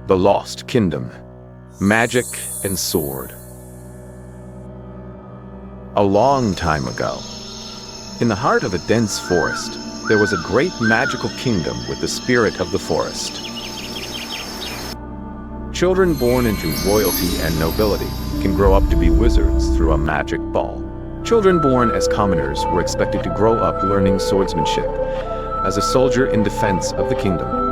The Lost Kingdom, Magic and Sword. A long time ago, in the heart of a dense forest, there was a great magical kingdom with the spirit of the forest. Children born into royalty and nobility can grow up to be wizards through a magic ball. Children born as commoners were expected to grow up learning swordsmanship as a soldier in defense of the kingdom.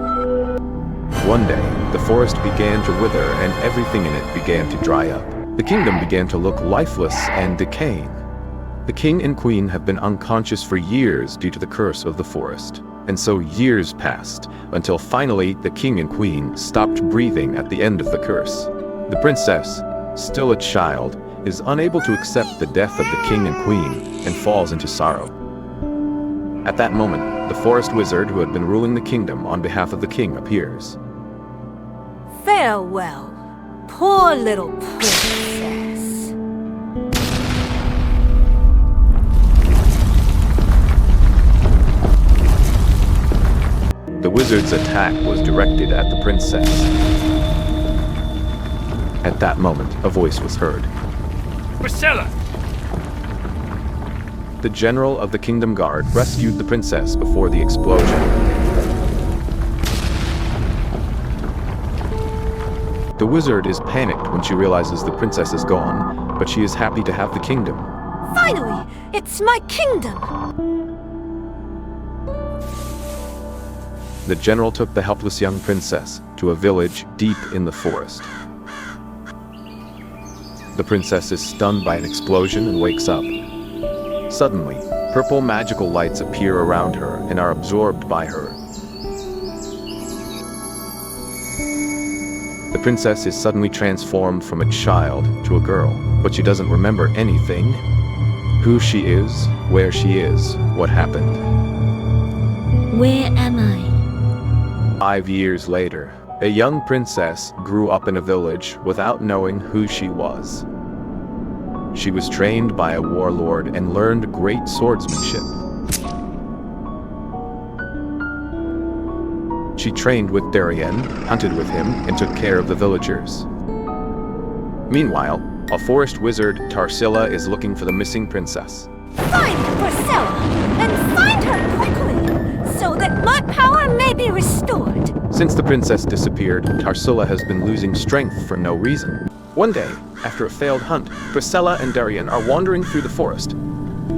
One day, the forest began to wither and everything in it began to dry up. The kingdom began to look lifeless and decaying. The king and queen have been unconscious for years due to the curse of the forest. And so years passed, until finally the king and queen stopped breathing at the end of the curse. The princess, still a child, is unable to accept the death of the king and queen and falls into sorrow. At that moment, the forest wizard who had been ruling the kingdom on behalf of the king appears. Farewell, poor little princess. The wizard's attack was directed at the princess. At that moment, a voice was heard. Brissela! The general of the Kingdom Guard rescued the princess before the explosion. The wizard is panicked when she realizes the princess is gone, but she is happy to have the kingdom. Finally, it's my kingdom! The general took the helpless young princess to a village deep in the forest. The princess is stunned by an explosion and wakes up. Suddenly, purple magical lights appear around her and are absorbed by her. The princess is suddenly transformed from a child to a girl, but she doesn't remember anything. Who she is, where she is, what happened. Where am I? 5 years later, a young princess grew up in a village without knowing who she was. She was trained by a warlord and learned great swordsmanship. She trained with Darien, hunted with him, and took care of the villagers. Meanwhile, a forest wizard, Tarsila, is looking for the missing princess. Find Brissela, and find her quickly, so that my power may be restored. Since the princess disappeared, Tarsila has been losing strength for no reason. One day, after a failed hunt, Brissela and Darien are wandering through the forest.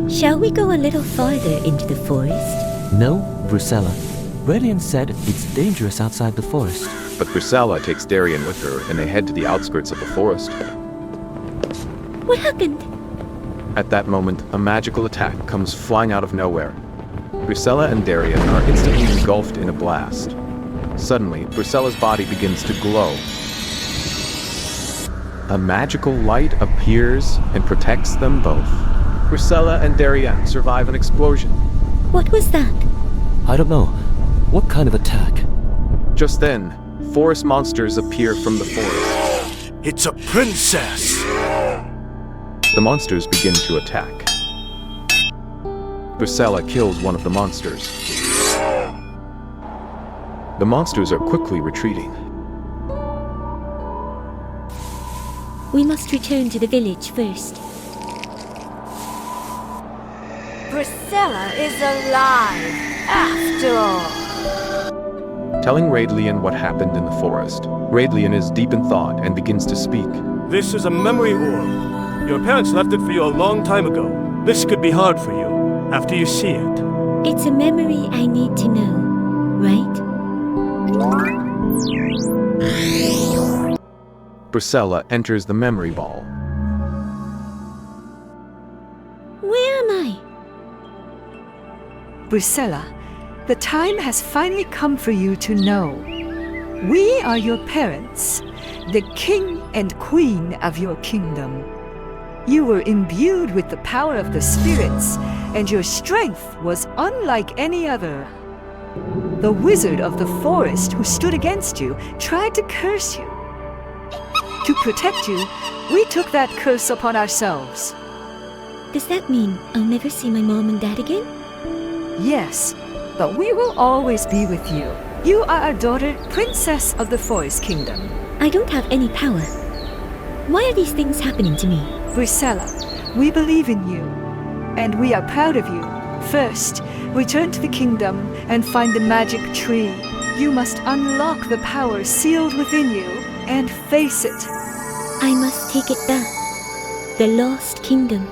Shall we go a little farther into the forest? No, Brissela. Radelion said it's dangerous outside the forest. But Brissela takes Darien with her and they head to the outskirts of the forest. What happened? At that moment, a magical attack comes flying out of nowhere. Brissela and Darien are instantly engulfed in a blast. Suddenly, Brissela's body begins to glow. A magical light appears and protects them both. Brissela and Darien survive an explosion. What was that? I don't know. What kind of attack? Just then, forest monsters appear from the forest. It's a princess! The monsters begin to attack. Brissela kills one of the monsters. The monsters are quickly retreating. We must return to the village first. Brissela is alive, after all. Telling Radelion what happened in the forest, Radelion is deep in thought and begins to speak. This is a memory orb. Your parents left it for you a long time ago. This could be hard for you, after you see it. It's a memory I need to know, right? Brissela enters the memory ball. Where am I? Brissela, the time has finally come for you to know. We are your parents, the king and queen of your kingdom. You were imbued with the power of the spirits, and your strength was unlike any other. The wizard of the forest who stood against you tried to curse you. To protect you, we took that curse upon ourselves. Does that mean I'll never see my mom and dad again? Yes, but we will always be with you. You are a daughter, princess of the Forest Kingdom. I don't have any power. Why are these things happening to me? Brissela, we believe in you, and we are proud of you. First, return to the kingdom and find the magic tree. You must unlock the power sealed within you and face it. I must take it back. The lost kingdom.